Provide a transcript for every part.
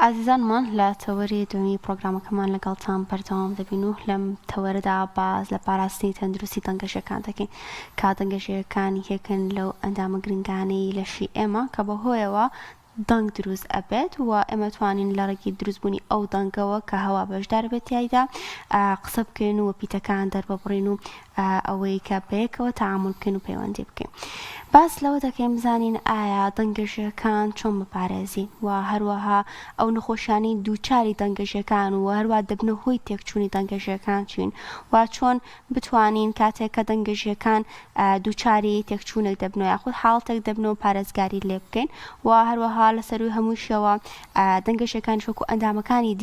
عزیزانمان لە تەوەری دومی پرۆگرامەکەمان لەگەڵتان بەردەوام دەبین و لەم تەوەرەدا باز لە پاراستنی تەندروستی دەنگەشەکان دەکەین کا دەنگەشەکانی یەکن لەو ئەندامە گرنگانەی لەشی ئێمە کە بەهۆیەوە دەنگ دروست ئەبێت و ئێمە توانین لە ڕێگەی دروستبوونی ئەو دەنگەوە کە هەوا بەشدار بێت تایدا قسە بکەین و پیتەکان دەرببڕین و ئەوەی کە بەیەکەوە تەعامل بکەین و پەیوەندی بکەین. باس لەوە دەکەین بزانین ئایا دەنگەشەکان چۆن بپارێزین و هەروەها ئەو نەخۆشیانی دووچاری دەنگەشەکان و هەروە دەبنە هۆی تێکچوونی دەنگەشەکان چین و چۆن بتوانین کاتێک کە دەنگەشەکان دووچاری تێکچوونێک دەبنەوە یاخود حاڵتێک دەبنەوە پارێزگاری لێ بکەین و هەروەها لەسەروی هەمووشەوە دەنگەشەکان شوەکو ئەندامەکانی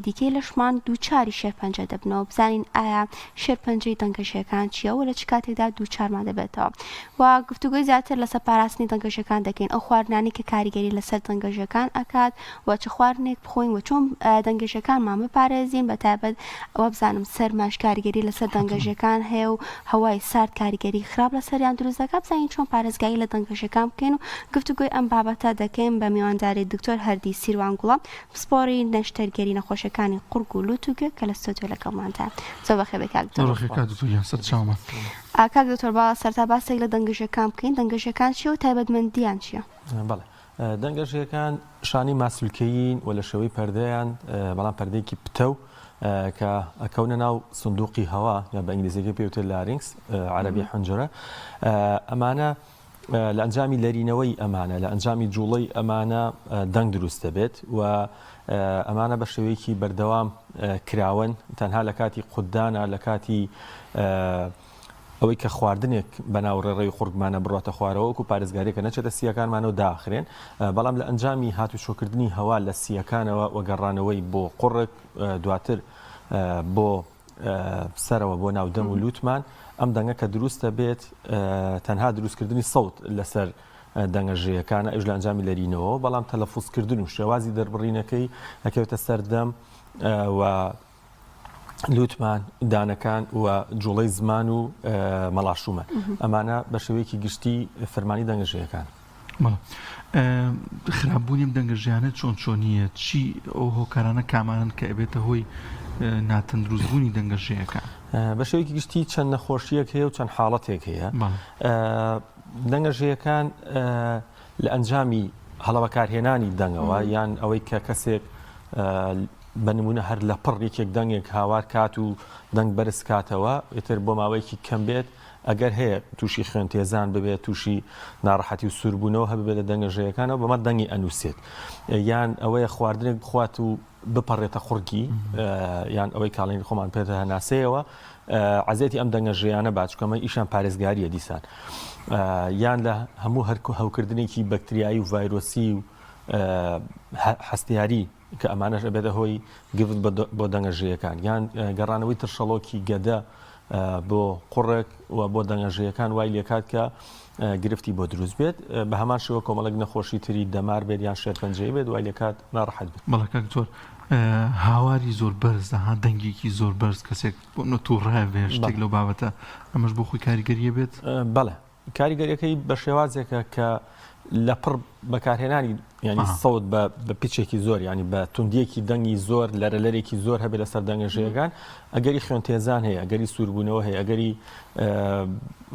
دیکەی لەشمان دووچاری شێرپەنجە دەبنەوە بزانین ئایا شێرپەنجەی دەنگەشەکان چییە و لە چ کاتێکدا دووچارمان دەبێتەوە و گفتوگوی زیاتر لەسەر پاراستنی دەنگەشەکان دەکەین ئەو خواردنانی کە کاریگەری لەسەر دەنگەشەکان ئەکات و چ خواردنێک بخۆین و چۆن دەنگەشەکانمان بپارێزین بە تایبەت ئەوە بزانم سەرماش کاریگەری لەسەر دەنگەشەکان هەیە و هەوای سارد کاریگەری خراپ لەسەریان دروست دەکات بزانین چۆن پارێزگایی لە دەنگەشەکان بکەین و گفتوگوی ئەم بابەتە دەکەین بە میوانداری دکتۆر هەردی سیروانگوڵە پسپۆری نەشتەرگەری نەخۆشەکانی قورگ و لوتوگە کە لە ستۆدیۆ لەگەڵمانتە زۆر بەخێر بێ کاک دکتۆر با سەرتا باسێک لە دەنگەشەکان بکەین دەنگەشەکان چیە و تایبەتمەندیان چییە؟ بەڵێ دەنگەشەکان شانی ماسولکەیین و لە شێوەی پەردەیان بەڵام پەردەیەکی پتە و کە ئەکەونە ناو سندوقی هەوا یا بە ئینگلیزیەکە پێوتە لارینکس عەرەبی حەنجەرە ئەمانە لە ئەنجامی لەرینەوەی ئەمانە لە ئەنجامی جوڵەی ئەمانە دەنگ دروست دەبێت و ئەمانە بە شێوەیەکی بەردەوام کراون تەنها لە کاتی قوددانە لە کاتی ئەوەی کە خواردنێک بەناوڕێڕەوی قورگمانە بڕاتە خوارەوە وەکو پارێزگاریەکە نەچێتە سیەکانمانەوە داخرێن بەڵام لە ئەنجامی هاتوچۆکردنی هەوا لە سیەکانەوە وەگەڕانەوەی بۆ قوڕک دواتر بۆ سەرەوە بۆ ناودەم و لوتمان ئەم دەنگە کە دروستە بێت تەنها دروستکردنی سەوت لەسەر دەنگەژەیەکانە ئەوش لە ئەنجامی لەرینەوە بەڵام تەلەفوزکردن و شێوازی دەربڕینەکەی ئەکەوێتە سەردەم و لوتمان دانەکان و جوڵەی زمان و مەڵاشومە ئەمانە بە شێوەیەکی گشتی فەرمانی دەنگەژەیەکان. خراپبوونیم دەنگەژیانە چۆن چۆنیە چی ئەو هۆکارانە کامانن کە ئەبێتە هۆی ناتەندروستبوونی دەنگەژەیەەکان بە شێوەیەکی گشتی چەند نەخۆشیەک هەیە و چەند حاڵەتێک هەیە دەنگەژەیەکان لە ئەنجامی هەڵەوەکارهێنانی دەنگەوە یان ئەوەی کە کەسێک بەنمونە هەر لە پڕێکێک دەنگێک هاوار کات و دەنگ بەرز کاتەوە ئیتر بۆ ماوەیەکی کەم بێت ئەگەر هەیە تووشی خوێنتێزان ببێت تووشی ناڕەحەتی و سوربوونەوە هەبێت لە دەنگەژەیەکانەوە بەمە دەنگی ئەنووسێت یان ئەوەیە خواردنێک بخوات و بپەڕێتە خوڕگی یان ئەوەی کاڵین خۆمان پێێتە هەناسەیەوە عەزێتی ئەم دەنگەژەیانە باچکەمە ئیشان پارێزگاریە دیسان یان لە هەموو هەوکردنێکی بەکتریایی و ڤایرۆسی و هەستیاری کە ئەمانەش ئەبێتە هۆی گفت بۆ دەنگەژەیەکان یان گەڕانەوەی ترشەڵۆکی گەدە بۆ قوڕێک و بۆ دەنگەژەیەکان وای لێکات کە گرفتی بۆ دروست بێت بە هەمان شێوە کۆمەڵک نەخۆشی تری دەمار بێت یان شێرپەنجەی بێت وای لێکات ناڕەحەت بێت. بەڵێ کاک زۆر هاواری زۆر بەرز ها دەنگێکی زۆر بەرز کەسێک بۆ نەتووڕای بێ شتێک لەو بابەتە ئەمەش بۆ خۆی کاریگەریە بێت بەڵێ کاریگەریەکەی بە شێوازێکە کە لە پڕ بەکارهێنانی ینی سەوت بە پیچێکی زۆر ینی بە توندیەکی دەنگی زۆر لەرەلەرێکی زۆر هەبێت لەسەر دەنگەژەیەکان ئەگەری خوێنتێزان هەیە ئەگەری سوربوونەوە هەیە ئەگەری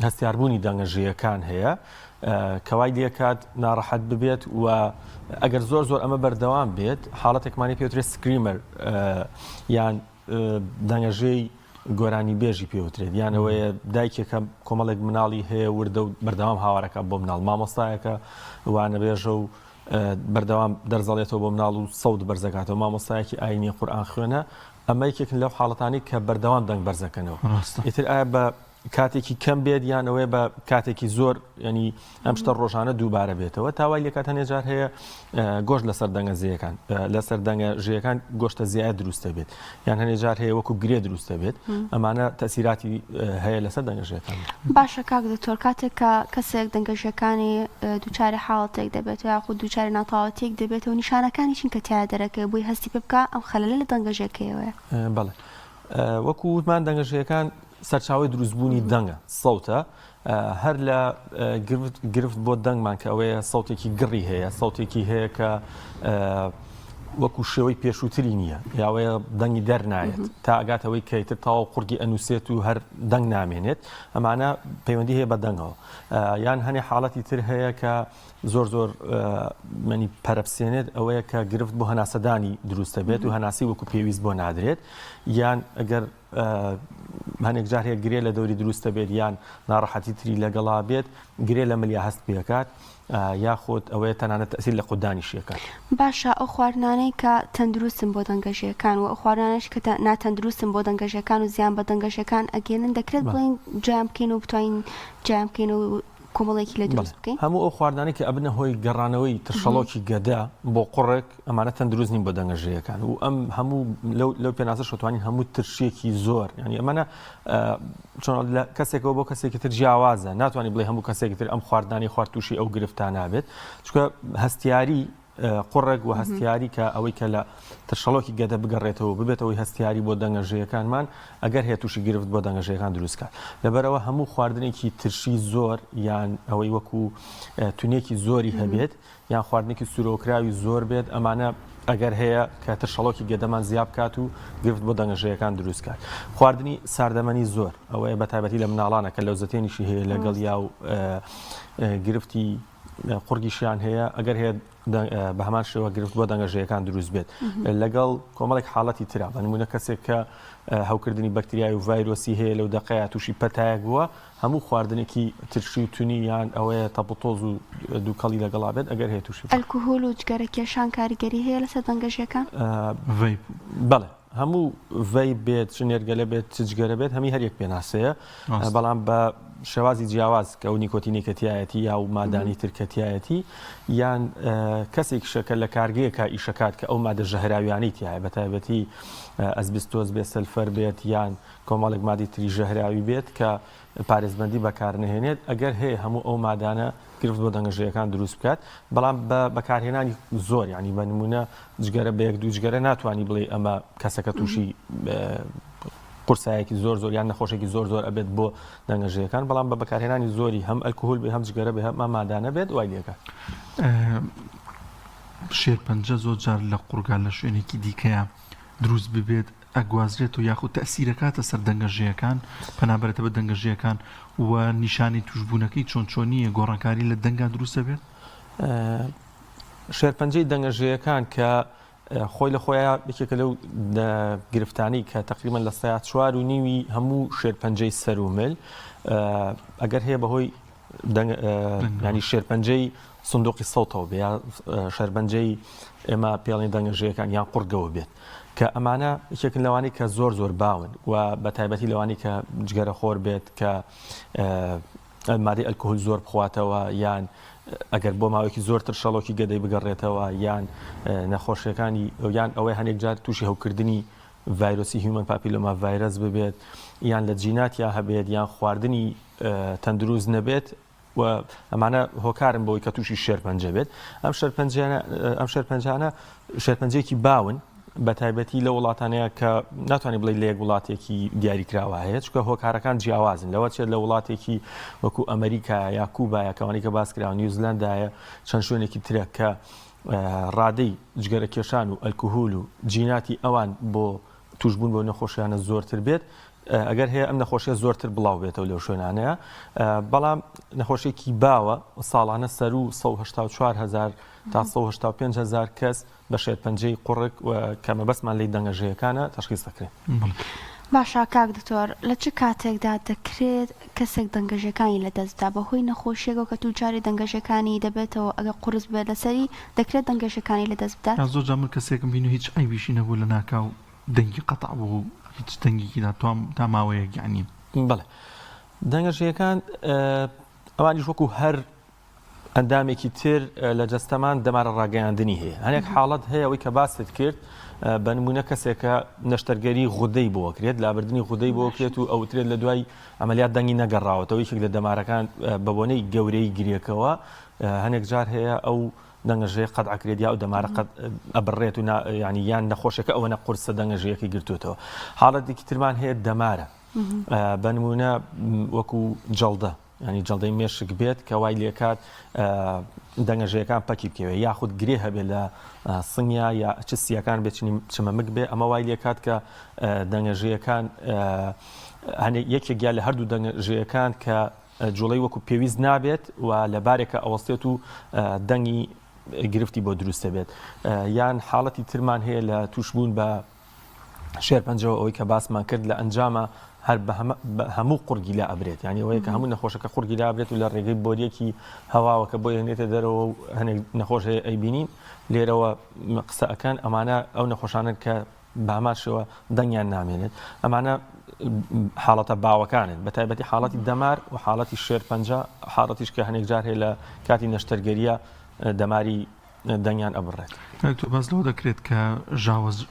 هەستیاربوونی دەنگەژەیەکان هەیە کەوای لێکات ناڕەحەت ببێت و ئەگەر زۆر ئەمە بەردەوام بێت حاڵەتێکمانی پێوترێت سکریمەر یان دەنگەژەی گۆرانی بێژی پێوترێت یانەوەیە دایکێکە کۆمەڵێک مناڵی هەیە وردە و بەردەوام هاوارەکە بۆ مناڵ مامۆستایەکە وانە بێژە و بەردەوام دەرزەڵێتەوە بۆ مناڵ و سەود بەرزەکاتەوە مامۆستایەکی ئاینی قورئان خوێنە ئەمە یەکێکن لەو حاڵەتانی کە بەردەوام دەنگ بەرزەکەنەوە ئیتر ئایا بە کاتێکی کەم بێت یان ئەوەیە بە کاتێکی زۆر ینی ئەم شتە ڕۆژانە دووبارە بێتەوە تاوای لێکات هەنێجار هەیە گۆشت لەسەر دەنگەژەیەکان لەسەر دەنگەژەیەکان گۆشتە زیاد دروستە بێت یان هەنێجار هەیە وەکو گرێ دروستە بێت ئەمانە تەسیراتی هەیە لەسەر دەنگەژەیەکان. باشە کاک دکتۆر کاتێک کە کەسێک دەنگەژەکانی دووچاری حاڵەتێک دەبێت یاخود دووچاری ناتەواوەتیەک دەبێتەوە نیشانەکانی چین کە تیا دەرەکەی بۆی هەستی پێ بکە ئەم خەلەلە لە دەنگەژەکەیەوەیە؟ بەڵێ وەکو وتمان دەنگەژەیەکان سەرچاوی دروستبوونی دەنگە سەوتە هەر لە گرفت بۆ دەنگمان کە ئەوەیە سەوتێکی گڕی هەیە سەوتێکی هەیە کە وەکو شێوەی پێشووتری نییە یاوەیە دەنگی دەرنایێت تا ئەگاتەوەی کەیتر تاوا قورگی ئەنووسێت و هەر دەنگ نامێنێت ئەمانە پەیوەندی هەیە بە دەنگەوە یان هەنێ حاڵەتی تر هەیە کە زۆر منی پەرەپسێنێت ئەوەیە کە گرفت بۆ هەناسەدانی دروستە بێت و هەناسی وەکو پێویست بۆ نادرێت یان ئەگەر هەنێک جار هەیە گرێ لە دەوری دروستە بێت یان ناڕەحەتی تری لەگەڵا بێت گرێ لە ملیا هەست پێکات یاخۆت ئەوەیە تەنانەت تەسیر لە قودانیشیەکان باشە ئەو خواردنانەی کە تەندروستن بۆ دەنگەژیەکان و ئەو خواردنانەش کە ناتەندروستن بۆ دەنگەژیەکان و زیان بە دەنگەژیەکان ئەگەێنن دەکرێت بڵین جیان بکەین و بتوانین جیان بکەین و کۆمەڵێکی لە دروست بکەین هەموو ئەو خواردانەی کە ئەبنە هۆی گەڕانەوەی ترشەڵۆکی گەدا بۆ قوڕێک ئەمانە تەندروست نین بۆ دەنگەژیەکان و ئەم هەموو لەو پێناسە شتوانین هەموو ترشێکی زۆر ینی ئەمانە چۆن لە کەسێکەوە بۆ کەسێکی تر جیاوازە ناتوانانی بڵێ هەموو کەسێکی تر ئەم خواردانی خوارد تووشی ئەو گرفتان نابێت چونکە هەستیاری قوڕێک و هەستیاری کە ئەوەی کە لە ترشەڵۆکی گەدە بگەڕێتەوە ببێتەوەی هەستیاری بۆ دەنگەژیەکانمان ئەگەر هەیە تووشی گرفت بۆ دەنگەژیەکان دروستکات لەبەرەوە هەموو خواردنێکی ترشی زۆر یان ئەوەی وەکو تونێکی زۆری هەبێت یان خواردنێکی سورۆکراوی زۆر بێت ئەمانە ئەگەر هەیە کە ترشەڵۆکی گەدەمان زیاب بکات و گرفت بۆ دەنگەژیەکان دروستکات خواردنی ساردەمەنی زۆر ئەوەیە بە تایبەتی لە مناڵانە کە لەوزەتێنیشی هەیە لەگەڵ یا و گرفتی قورگیشیان هەیە ئەگەر هەیە بە هەمان شێوە گرفت بۆ دەنگەژیەکان دروست بێت لەگەڵ کۆمەڵێک حاڵەتی ترا بە نمونە کەسێک کە هەوکردنی بەکتریای و ڤایرۆسی هەیە لەو دەقەیە تووشی پەتایەک بووە هەموو خواردنێکی ترشی و تونی یان ئەوەیە تەپڵتۆز و دووکەڵی لەگەڵا بێت ئەگەر هەیە تووشی ئەلکۆهۆل و جگەرە کێشان کاریگەری هەیە لەسەر دەنگەژیەکان بەڵێ هەموو ڤەی بێت چ نێرگەلە بێت چ جگەرە بێت هەمی هەریەک پێناسەیە بەڵام بە شێوازی جیاواز کە ئەو نیکۆتینێکەتیایەتی یا و مادانی ترکەتیایەتی یان کەسێک شەکە لە کارگەیەکە ئیشەکات کە ئەو مادە ژەهراویانی تایە بە تایبەتی ئەسبستۆز بێت سەلفەر بێت یان کۆمەڵێک مادی تری ژەهراوی بێت کە پارێزبەندی بەکارنەهێنێت ئەگەر هەیە هەموو ئەو مادانە گرفت بۆ دەنگەژیەکان دروست بکات بەڵام بە بەکارهێنانی زۆر ینی بە نمونە جگەرە بە یەک دوو جگەرە ناتوانانی بڵێ ئەمە کەسەکە تووشی قورسایەکی زۆر یان نەخۆشێکی زۆر ئەبێت بۆ دەنگەژیەکان بەڵام بە بەکارهێنانی زۆری هەم ئەلکۆهۆل بێ هەم جگەرە بێ هەم مادانە بێت وای لێکات شێرپەنجە زۆر جار لە قورگان لە شوێنێکی دیکەیە دروست ببێت ئەگوازرێت و یاخود تەسیرەکاتە سەر دەنگەژیەکان پەنابەرێتە بە دەنگەژیەکان و نیشانی توشبوونەکەی چۆنچۆنیە گۆڕانکاری لە دەنگا دروستە بێت شێرپەنجەی دەنگەژیەکان کە خۆی لە خۆیان بکێکە لەو گرفتانی کە تقریبا لە سەیات 4.5 هەموو شێرپەنجەی سەر و مل ئەگەر هەیە بەهۆی ینی شێرپەنجەی سندوقی سەوتەوە بێ یا شێرپەنجەی ئێمە پێڵێن دەنگەژیەکان یان قورگەوە بێت کە ئەمانە یەکێکن لەوانی کە زۆر باون و بە تایبەتی لەوانی کە جگەرە خۆر بێت کە مادەی ئەلکۆهۆل زۆر بخواتەوە یان ئەگەر بۆ ماوەیەکی زۆر ترشەڵۆکی گەدەی بگەڕێتەوە یان نەخۆشیەکانی یان ئەوەی هەنێک جار تووشی هەوکردنی ڤایرۆسی هیومن پاپیلۆما ڤایرەس ببێت یان لە جیناتیا هەبێت یان خواردنی تەندروست نەبێت و ئەمانە هۆکارن بۆی کە تووشی شێرپەنجە بێت ئەم شێرپەنجانە شێرپەنجەیەکی باون بە تایبەتی لە وڵاتانەیە کە ناتوانانی بڵێ لە یەک وڵاتێکی دیاریکراوە هەیە چکە هۆکارەکان جیاوازن لەوە چێت لە وڵاتێکی وەکو ئەمریکا یا کوبایە کەوانی کە باسکراوە نیوزیلندایە چەند شوێنێکی ترە کە ڕادەی جگەرە کێشان و ئەلکۆهۆل و جیناتی ئەوان بۆ توشبوون بۆ نەخۆشیانە زۆرتر بێت ئەگەر هەیە ئەم نەخۆشیە زۆرتر بڵاو بێتەوە لەو شوێنانەیە بەڵام نەخۆشیێکی باوە ساڵانە سەر و 184,000 تا 185,000 کەس بە شێرپەنجەی قوڕک و کەمە بەسمان لی دەنگەژیەکانە تەشخیص دەکرێت. باشە کاک دکتۆر لە چه کاتێکدا دەکرێت کەسێک دەنگەژیەکانی لەدەستدا بەهۆی نەخۆشیێکەوە کە تووجاری دەنگەژیەکانی دەبێتەوە ئەگە قورس بێت لەسەری دەکرێت دەنگەژیەکانی لەدەست بدات؟ زۆر جار من کەسێکم بینی هیچ ئایبیشی نەبوو لە ناکاو دەنگی قەتع بوو هیچ دەنگێکیدا تا ماوەیەک یعنی بەڵێ دەنگەژیەکان ئەوانیش وەکو هەر ئەندامێکی تر لە جەستەمان دەمارە ڕاگەیاندنی هەیە هەنێک حاڵەت هەیە ئەوەی کە باست کرد بە نمونە کەسێکە نەشتەرگەری غودەی بۆکرێت لابردنی غودەی بۆکرێت و ئەوترێت لە دوای ئەمەلیات دەنگی نەگەڕاوەتەوە یەکێک لە دەمارەکان بە بۆنەی گەورەی گرێکەوە هەنێک جار هەیە ئەو دەنگەژەیە قەتعکرێت یا ئەو دەمارە ئەبڕێت و ینی یان نەخۆشەکە ئەوە نەقورسە دەنگەژەیەکی گرتوێتەوە حاڵەتێکی ترمان هەیە دەمارە بە نمونە وەکو جەڵدە ینی جەڵدەی مێشک بێت کە وای لێکات دەنگەژەیەکان پەکی بکەوێت یاخود گرێ هەبێت لە سنگیا یا چ سیەکان بێت چمەمک بێ ئەمە وای لێکات کە دەنگەژەیەکان یەکێکیا لە هەردوو دەنگەژەیەکان کە جوڵەی وەکو پێویست نابێت و لە بارێکە ئەوەستێت و دەنگی گرفتی بۆ دروستە بێت یان حاڵەتی ترمان هەیە لە توشبوون بە شێرپەنجەوە ئەوەی کە باسمان کرد لە ئەنجامە هەر هەموو قورگی لا ئەبرێت ینی ئەوەیە کە هەموو نەخۆشەکە قورگی لا ئەبرێت و لە ڕێگەی بۆریەکی هەواوەکە بۆ هێنێتە دەرەوە و هەنێک نەخۆش هەیە ئەیبینین لێرەوە قسە ئەەکەن ئەمانە ئەو نەخۆشانن کە بە هەماشەوە دەنگیان نامێنێت ئەمانە حاڵەتە باوەکانن بە تایبەتی حاڵەتی دەمار و حاڵەتی شێرپەنجە حاڵەتیش کە هەنێک جار هەیە لە کاتی نەشتەرگەریە دەماری دەنگیان ئەبڕێت تۆ باس لەوە دەکرێت کە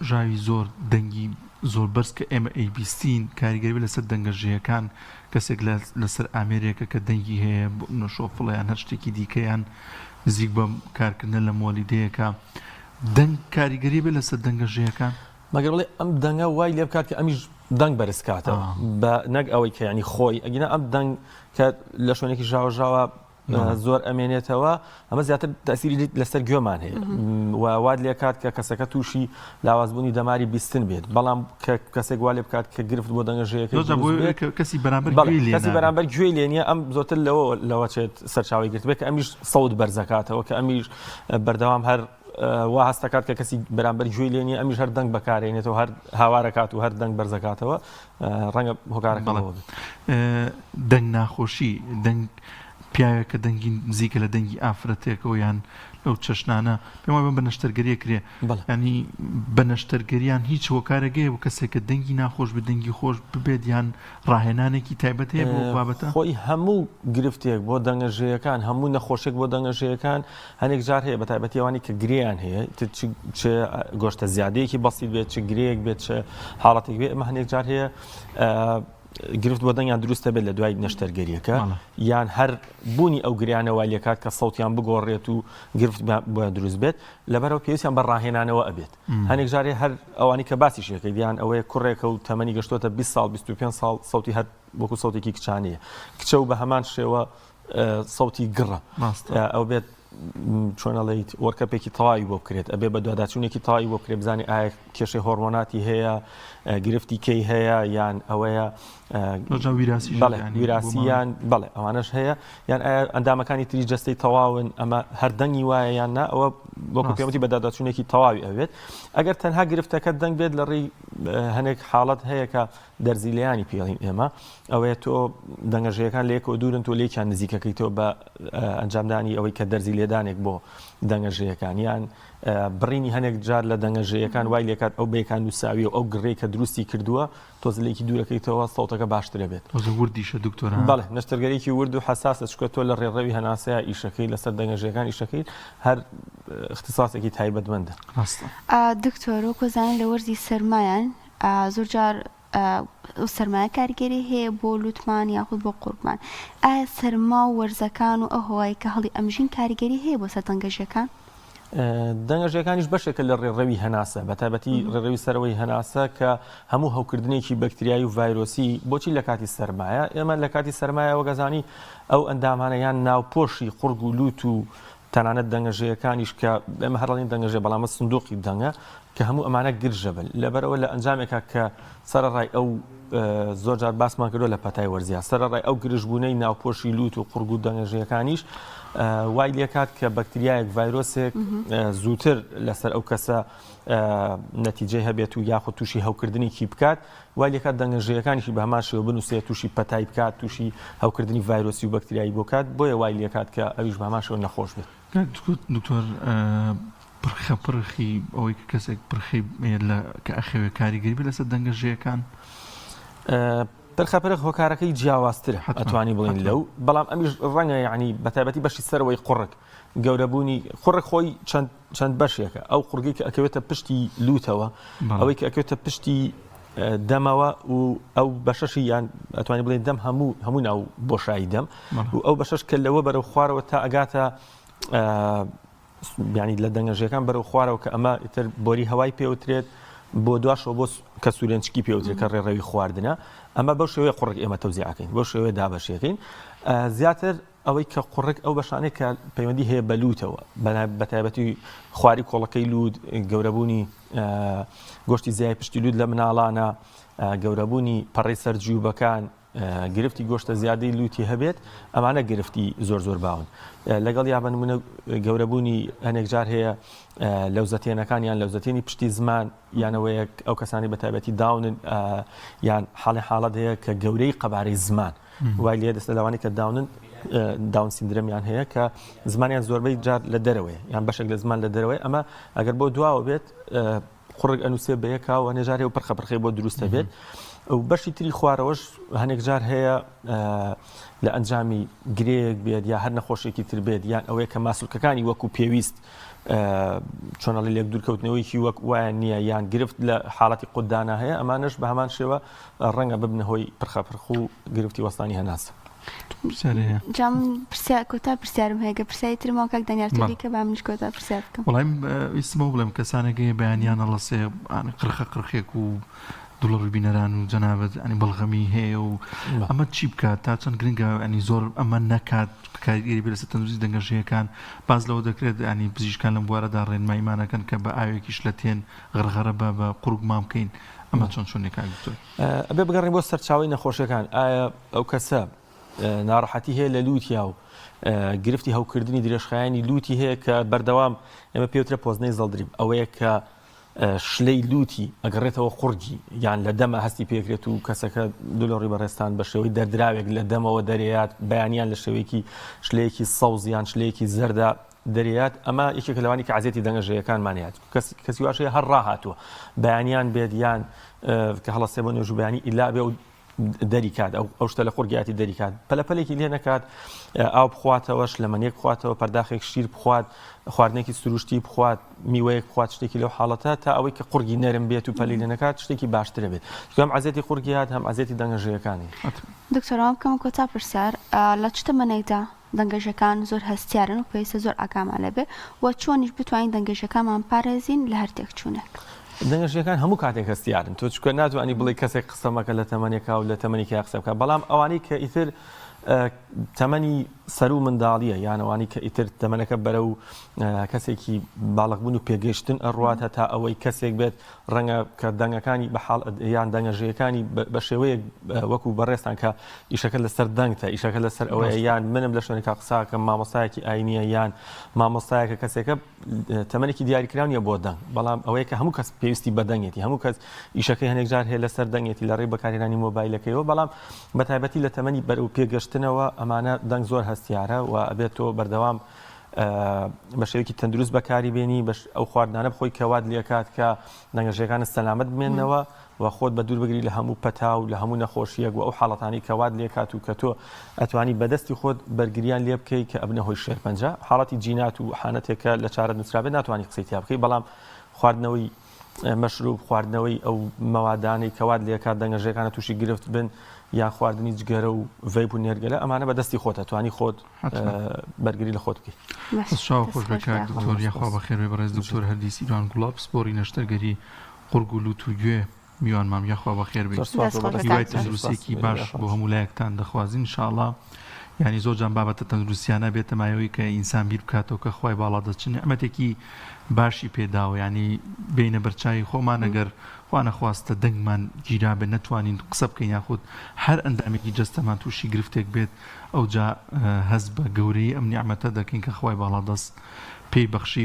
ژاوی زۆر دەنگی زۆر بەرز کە ئێمە ئەیبیستین کاریگەری لەسەر دەنگەژەیەکان کەسێک لەسەر ئامێرێکە کە دەنگی هەیە نەشۆفڵیان هەر شتێکی دیکەیان نزیک بە کارکردن لە مۆلیدەیەکە دەنگ کاریگەری بێ لەسەر دەنگەژەیەکان مەگەر بڵێ ئەم دەنگە وای لێ بکات کە ئەمیش دەنگ بەرزکاتەوە بە نەک ئەوەی کە ینی خۆی ئەگینە ئەم دەنگ کە لە شوێنێکی ژاوە زۆر ئەمێنێتەوە ئەمە زیاتر تەسیری لەسەر گوێمان هەیە واد لێ کات کە کەسەکە تووشی لاوازبوونی دەماری بیستن بێت بەڵام کە کەسێک وا لێ بکات کە گرفت بۆ دەنگەژەیەکە کەسی بەرامبەر گوێی لێ نیە ئەم زۆرتر لەوە چێت سەرچاوی گرت بێت کە ئەمیش سەود بەرزەکاتەوە کە ئەمیش بەردەوام هەر وا هەستەکات کە کەسی بەرامبەر گوێی لێ نیە ئەمیش هەر دەنگ بەکارێنێتەوە هەر هاوارەکات و هەر دەنگ بەرزەکاتەوە ڕەنگە هۆکارەکە دەنگ ناخۆشی دەنگ پیاوە کە دەنگی نزیکە لە دەنگی ئافرەتێکەوە یان ئەو چەشنانە پێم وایە بە نەشتەرگەریە کرێ ینی بە نەشتەرگەریان هیچ هۆکارەگەیە و کەسێکە دەنگی ناخۆش بە دەنگی خۆش ببێت یان ڕاهێنانێکی تایبەت هەیە بۆ بابەتە خۆی هەموو گرفتێک بۆ دەنگەژەیەکان هەموو نەخۆشێک بۆ دەنگەژەیەکان هەنێک جار هەیە بە تایبەتی ئەوانی کە گرێیان هەیە چ گۆشتە زیادەیەکی بەسیط بێت چ گرەیەک بێت چ حاڵەتێک بێت ئەمە هەنێک جار هەیە گرفت بۆ دەنگیان دروستە بێت لە دوای نەشتەرگەریەکە یان هەر بوونی ئەو گریانەوە لێکات کە سەوتیان بگۆڕێت و گرفت بۆ دروست بێت لەبەرەوە پێویستیان بە ڕاهێنانەوە ئەبێت هەنێک جارێ هەر ئەوانی کە باسی شێکەکە دیان ئەوەیە کوڕێکە و تەمەنی گەشتوتە 20 ساڵ 25 ساڵ سەوتی هەر وەکو سەوتێکی کچانەیە کچە و بە هەمان شێوە سەوتی گڕە ئەو بێت چۆنەڵیت وەرکەپێکی تەواوی بۆ بکرێت ئەبێ بە دواداچوونێکی تەواوی بۆ بکرێت بزانێ ئایا کێشەی هۆرمۆناتی هەیە گرفتی کەی هەیە یان ئەوەیە ویراسییان بەڵێ ئەوانش هەیە یان ئەندامەکانی تری جەستەی تەواون ئەمە هەردەنگی وایە یان نا ئەوە وەکو پێوەتی بە داداچوونێکی تەواوی ئەوێت ئەگەر تەنها گرفتەکە دەنگ بێت لە ڕێی هەنێک حاڵەت هەیە کە دەرزیلیانی پێڵین ئێمە ئەوەیە تۆ دەنگەژەیەکان لێکەوە دوورن تۆ لێکیان نزیکەکەیتەوە بە ئەنجامدانی ئەوەی کە دەرزی لێدانێک بۆ دەنگەژەیەکان یان بڕینی هەنێک جار لە دەنگەژەیەکان وای لێکات ئەو بەیەکان نووساوی و ئەو گڕێ کە دروستی کردووە تۆزلێکی دوورەکەیتەوە سەوتەکە باشترە بێت وردیشە دکتۆرە بەڵێ نەشتەرگەریکی ورد و حساسە چکە تۆ لە ڕێڕەوی هەناسەیە ئیشەکەی لەسەر دەنگەژەیەکان ئیشەکەی هەر اختصاسێکی تایبەتمەندە دکتۆر وەکو زانین لە وەرزی سەرمایان زۆر جار سەرمایە کاریگەری هەیە بۆ لوتمان یاخود بۆ قوربان ئایا سەرما و وەرزەکان و ئەوهۆی کە هەڵی ئەمژین کاریگەری هەیە بۆ سەر دەنگەژەکان دەنگەژەکانیش بەشێکە لە ڕێڕەوی هەناسە بە تایبەتی ڕێڕەوی سەرەوەی هەناسە کە هەموو هەوکردنێکی بەکتریایی و ڤایرۆسی بۆچی لە کاتی سەرمایە ئێمە لە کاتی سەرمایە وەگەزانی ئەو ئەندامانە یان ناوپۆشی قورگ و لوت و تەنانەت دەنگەژەیەکانیش کە ئێمە هەرڵین دەنگەژێ بەڵامە سندوقی دەنگە کە هەموو ئەمانە گرژەبن لەبەرەوە لە ئەنجامێکە کە سەرڕای ئەو زۆر جار باسمان کردو لە پەتای وەرزیە سەرڕای ئەو گرژبوونەی ناوپۆشی لوت و قورگ و دەنگەژەیەکانیش وای لێکات کە بەکتریایەک ڤایرۆسێک زووتر لەسەر ئەو کەسە نەتیجەی هەبێت و یاخود تووشی هەوکردنێکی بکات وای لێکات دەنگەژەیەکانیشی بە هەمان شێوە بنووسێت تووشی پەتای بکات تووشی هەوکردنی ڤایرۆسی و بەکتریایی بۆکات بۆیە وای لێکات کە ئەویش بە هەمان شێوە نەخۆش بێت دکتۆر پرخی ئەوەی کە کەسێک پرخی کە ئەخەوێ کاریگەری بێ لەسەر دەنگەژەیەکان پرخەپرخ هۆکارەکەی جیاوازترە ئەتوانی بڵین لەو بەڵام ئەمیش ڕەنگە یعنی بەتایبەتی بەشی سەرەوەی قوڕک گەورەبوونی قوڕک خۆی چەند بەشێکە ئەو قورگی کە ئەکەوێتە پشتی لوتەوە ئەوەی کە ئەکەوێتە پشتی دەمەوە و ئەو بەشەشی یان ئەتوانی بڵین دەم هەموو ناو بۆشایی دەم و ئەو بەشەش کە لەوە بەرەو خوارەوە تا ئەگاتە ینی لە دەنگەژەکان بەرەو خوارەوە کە ئەمە ئیتر بۆری هەوای پێوترێت بۆ دواشەوە بۆ کە سوورێنچکی پێوترێت کە ڕێڕەوی خواردنە ئەمە بەو شێوەیە قوڕێک ئێمە تەوزیعەکەین بۆ شێوەیە دابەشەکەین زیاتر ئەوەی کە قوڕێک ئەو بەشانەیە کە پەیوەندی هەیە بەلووتەوە بەتایبەتی خواری کۆڵەکەی لوود گەورەبوونی گۆشتی زیای پشتی لوود لە مناڵانە گەورەبوونی پەڕی سەرجیوبەکان گرفتی گۆشتە زیادەی لوتی هەبێت ئەمانە گرفتی زۆر باون لەگەڵ یابنمونە گەورەبوونی هەنێک جار هەیە لەوزەتێنەکان یان لەوزەتێنی پشتی زمان یانەوەیە ئەو کەسانی بەتایبەتی داونن یان حاڵەت هەیە کە گەورەی قەبارەی زمان وای لێ دەستە لەوانی کە داونن داون سیندرۆمیان هەیە کە زمانیان زۆربەی جار لە دەرەوەی یان بەشێک لە زمان لە دەرەوەی ئەمە ئەگەر بۆ دواوە بێت قوڕێک ئەنووسێ بە یەکاوە نێژارێ و پرخەپرخەی بۆ دروستە بێت و بەشی تری خوارەوەش هەنێک جار هەیە لە ئەنجامی گرێک بێت یا هەر نەخۆشێکی تر بێت یان ئەوەیە کە ماسوولکەکانی وەکو پێویست چۆنەڵی لێک دوورکەوتنەوەیکی وەک وایە نییە یان گرفت لە حاڵەتی قوددانا هەیە ئەمانش بە هەمان شێوە ڕەنگە ببنە هۆی پرخەپرخ و گرفتی وەستانی هەناسە. جام کۆتا پرسیارم هەیە کە پرسیاری ترمەوە کاک دەنیارتولی کە با منیش کۆتا پرسیار بکەم. وەڵام ئیسمە بڵێم کەسانێکی بەیانیان هەڵەسێ قرخەقرخێک و دڵڕووی بینەران و جەنابەت ئەنی بەڵغەمی هەیە و ئەمە چی بکات تا چەند گرنگە ئەنی زۆر ئەمە نەکات کاریگەری بێ لەسەر تەندروستی دەنگەژەیەکان باز لەوە دەکرێت ئەنی پزیشکان لەم بوارەدا ڕێنماییمانەکەن کە بە ئاوێکیش لە تێن غەرغەرە بە قوڕک مام بکەین ئەمە چۆنێکا دکتۆر ئەبێ بگەڕین بۆ سەرچاوی نەخۆشیەکان ئایا ئەو کەسە ناڕەحەتی هەیە لە لوتیا و گرفتی هەوکردنی درێژخایانی لوتی هەیە کە بەردەوام ئێمە پێوترە پۆزنەی زەڵدریم ئەوەیە کە شلەی لوتی ئەگەڕێتەوە قورگی یان لە دەمە هەستی پێکرێت و کەسەکە دولۆڕی بەڕێستان بە شێوەی دەردراوێک لە دەمەوە دەرێات بەیانیان لە شێوەیەکی شلەیەکی سەوزیان شلەیەکی زەردە دەرێات ئەمە یەکێک لەوانی کە عەزێتی دەنگەژەیەکانمانێت کەسی واشەیە هەر ڕاهاتووە بەیانیان بێت یان کە هەڵەسێ بۆ نوێژ و بەیانی ئیلا بێ و دەریکات ئەو شتە لە قورگیاتی دەریکات پەلەپەلێکی لێ نەکات ئاو بخواتەوەش لە منێک بخواتەوە پەرداخێک شیر بخوات خواردنێکی سروشتی بخوات میوەیەک بخوات شتێکی لەو حاڵەتە تا ئەوەی کە قورگی نەرم بێت و پەلی لێ نەکات شتێکی باشترە بێت هەم عەزێتی قورگیات هەم عەزێتی دەنگەژەیەکانی. دکتۆرەوە بکەم کۆتا پرسیار لە چ تەمەنێکدا دەنگەژەکان زۆر هەستیارن و پێویستە زۆر ئاگامان لێبێ و چۆنیش بتوانین دەنگەژەکانمان پارێزین لە هەر تێکچوونێک. دەنگەژەکان هەموو کاتێک هەستیارن تۆ چکە ناتوانانی بڵێ کەسێک قسەمەکە لە تەمەنێکا و لە تەمەنێکی قسە بکە بەڵام ئەوانەی کە ئیتر تەمەنی سەر و منداڵیە یانەوانی کە ئیتر تەمەنەکە بەرە و کەسێکی باڵغبوون و پێگەشتن ئەڕواتە تا ئەوەی کەسێک بێت ڕەنگە کە دەنگەکانی یان دەنگەژەیەکانی بە شێوەیە وەکو بەڕێستان کە ئیشەکە لەسەر دەنگتە ئیشەکە لەسەر ئەوەیە یان منم لە شوێنێکا قساکەم مامۆستایەکی ئاینیە یان مامۆستایەکە کەسێکە تەمەنێکی دیاریکراونیە بۆ دەنگ بەڵام ئەوەیە کە هەموو کەس پێویستی بە دەنگێتی هەموو کەس ئیشەکەی هەنێک جار هەیە لەسەر دەنگێتی لە ڕێی بەکارهێنانی مۆبایلەکەیەوە بەڵام بەتایبەتی لە تەمەنی بەر و پێگەشتنەوە ئەمانە دەنگ زۆر هەستیارە و ئەبێت تۆ بەردەوام بە شێوەیەکی تەندروست بەکاری بێنی ئەو خواردنانە بخۆی کەوات لێکات کە دەنگەژەکانت سەلامەت بمێننەوە و خۆت بە دوور بگری لە هەموو پەتا و لە هەموو نەخۆشیەک و ئەو حاڵەتانی کەوات لێکات و کە تۆ ئەتوانی بەدەستی خۆت بەرگریان لێ بکەی کە ئەبنە هۆی شێرپەنجە حاڵەتی جینات و حانەتێکە لە چارە نووسرابێت ناتوانانی قسەی تیا بکەی بەڵام خواردنەوەی مەشروب خواردنەوەی ئەو مەوادانەی کەوات لێکات دەنگەژەکانە تووشی گرفت بن یان خواردنی جگەرە و ڤەیپ و نێرگەلە ئەمانە بەدەستی خۆتە توانی خۆت بەرگری لە خۆت بکەیت. شاو خۆش بکات دکتۆر یاخوا بەخێر بەڕێز دکتۆر هەردیس ئیران گوڵاب سپۆری نەشتەرگەری قورگ و لوت و گوێ میوانمان یاخوا بەخێر بێت هیوای تەندروستێکی باش بۆ هەموو لایەکتان دەخوازین ئینشاءڵڵا یعنی زۆر جان بابەتە تەندروستیانە بێتە مایەوەی کە ئینسان بیر بکاتەوە کە خوای باڵا دەچن ئەمەتێکی باشی پێداوە ینی بینە بەرچاوی خۆمان ئەگەر خوا نەخواستە دەنگمان گیرا بێ نەتوانین قسە بکەین یاخود هەر ئەندامێکی جەستەمان تووشی گرفتێک بێت ئەوجا هەست بە گەورەی ئەم نیعمەتە دەکەین کە خوای باڵا دەست پێی بەخشین